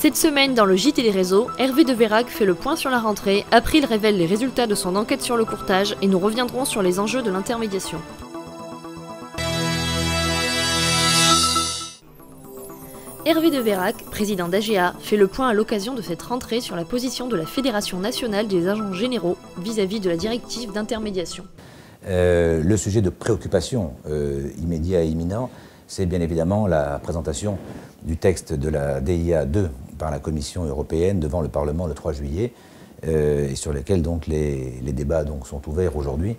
Cette semaine, dans le JT des réseaux, Hervé de Vérac fait le point sur la rentrée, April révèle les résultats de son enquête sur le courtage et nous reviendrons sur les enjeux de l'intermédiation. Hervé de Vérac, président d'AGA, fait le point à l'occasion de cette rentrée sur la position de la Fédération nationale des agents généraux vis-à-vis de la directive d'intermédiation. Le sujet de préoccupation immédiat et imminent, c'est bien évidemment la présentation du texte de la DIA 2 par la Commission européenne devant le Parlement le 3 juillet, et sur lesquels donc les débats donc, sont ouverts aujourd'hui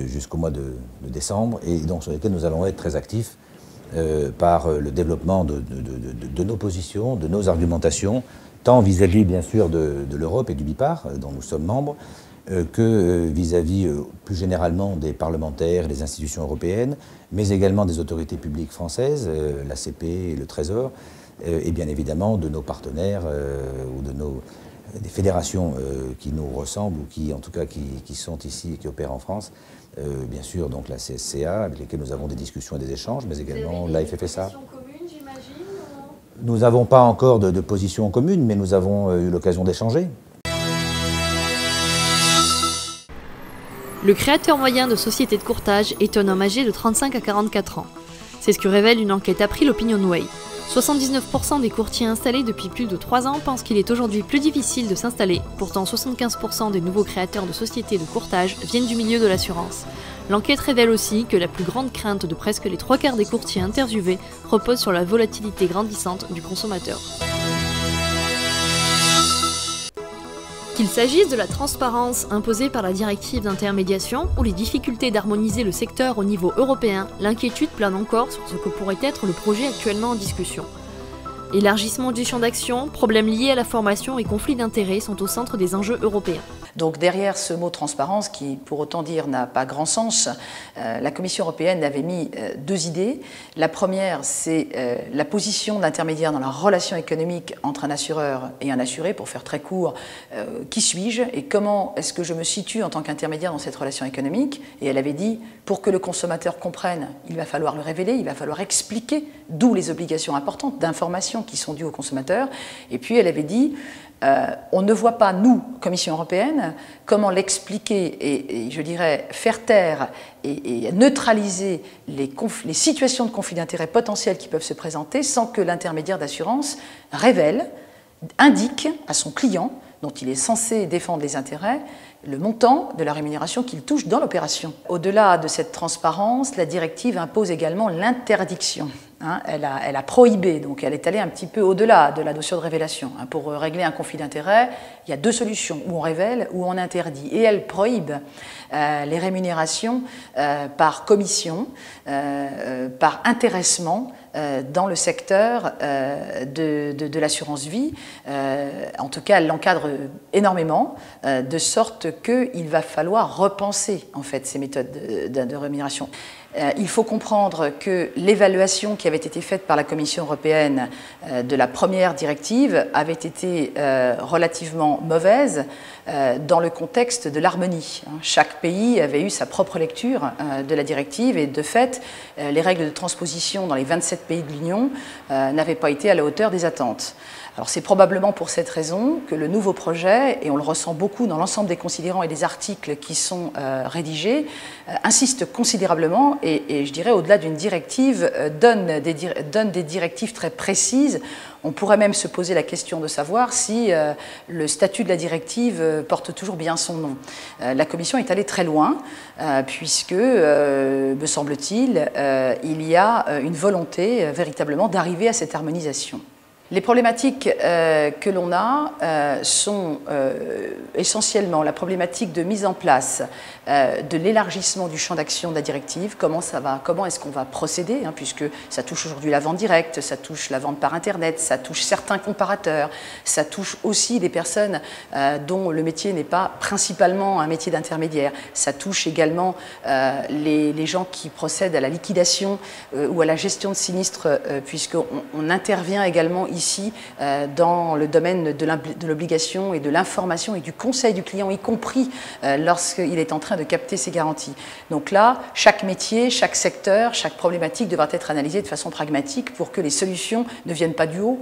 jusqu'au mois de décembre, et donc sur lesquels nous allons être très actifs par le développement de nos positions, de nos argumentations, tant vis-à-vis bien sûr de l'Europe et du BIPAR, dont nous sommes membres, que vis-à-vis plus généralement des parlementaires et des institutions européennes, mais également des autorités publiques françaises, l'ACP et le Trésor, et bien évidemment de nos partenaires ou des fédérations qui nous ressemblent ou qui en tout cas qui sont ici et qui opèrent en France. Bien sûr donc la CSCA avec lesquelles nous avons des discussions et des échanges, mais également la FFSA. Nous n'avons pas encore de position commune, mais nous avons eu l'occasion d'échanger. Le créateur moyen de société de courtage est un homme âgé de 35 à 44 ans. C'est ce que révèle une enquête April OpinionWay. 79% des courtiers installés depuis plus de 3 ans pensent qu'il est aujourd'hui plus difficile de s'installer. Pourtant, 75% des nouveaux créateurs de sociétés de courtage viennent du milieu de l'assurance. L'enquête révèle aussi que la plus grande crainte de presque les 3/4 des courtiers interviewés repose sur la volatilité grandissante du consommateur. Qu'il s'agisse de la transparence imposée par la directive d'intermédiation ou les difficultés d'harmoniser le secteur au niveau européen, l'inquiétude plane encore sur ce que pourrait être le projet actuellement en discussion. Élargissement du champ d'action, problèmes liés à la formation et conflits d'intérêts sont au centre des enjeux européens. Donc derrière ce mot transparence, qui pour autant dire n'a pas grand sens, la Commission européenne avait mis 2 idées. La première, c'est la position d'intermédiaire dans la relation économique entre un assureur et un assuré, pour faire très court, qui suis-je et comment est-ce que je me situe en tant qu'intermédiaire dans cette relation économique. Et elle avait dit, pour que le consommateur comprenne, il va falloir le révéler, il va falloir expliquer, d'où les obligations importantes d'information qui sont dues au consommateur. Et puis elle avait dit, on ne voit pas, nous, Commission européenne, comment l'expliquer et je dirais faire taire et neutraliser les situations de conflit d'intérêts potentiels qui peuvent se présenter sans que l'intermédiaire d'assurance révèle, indique à son client, dont il est censé défendre les intérêts, le montant de la rémunération qu'il touche dans l'opération. Au-delà de cette transparence, la directive impose également l'interdiction. Elle a prohibé, donc elle est allée un petit peu au-delà de la notion de révélation. Pour régler un conflit d'intérêts, il y a 2 solutions, ou on révèle ou on interdit. Et elle prohibe les rémunérations par commission, par intéressement dans le secteur de l'assurance vie. En tout cas, elle l'encadre énormément, de sorte qu'il va falloir repenser en fait ces méthodes de rémunération. Il faut comprendre que l'évaluation qui avait été faite par la Commission européenne de la première directive avait été relativement mauvaise dans le contexte de l'harmonie. Chaque pays avait eu sa propre lecture de la directive et de fait, les règles de transposition dans les 27 pays de l'Union n'avaient pas été à la hauteur des attentes. Alors c'est probablement pour cette raison que le nouveau projet, et on le ressent beaucoup dans l'ensemble des considérants et des articles qui sont rédigés, insiste considérablement et je dirais au-delà d'une directive, donne des directives très précises. On pourrait même se poser la question de savoir si le statut de la directive porte toujours bien son nom. La Commission est allée très loin puisque, me semble-t-il, il y a une volonté véritablement d'arriver à cette harmonisation. Les problématiques que l'on a sont essentiellement la problématique de mise en place de l'élargissement du champ d'action de la directive, comment est-ce qu'on va procéder, puisque ça touche aujourd'hui la vente directe, ça touche la vente par Internet, ça touche certains comparateurs, ça touche aussi des personnes dont le métier n'est pas principalement un métier d'intermédiaire, ça touche également les gens qui procèdent à la liquidation ou à la gestion de sinistres, puisqu'on intervient également ici dans le domaine de l'obligation et de l'information et du conseil du client, y compris lorsqu'il est en train de capter ses garanties. Donc là, chaque métier, chaque secteur, chaque problématique devra être analysée de façon pragmatique pour que les solutions ne viennent pas du haut.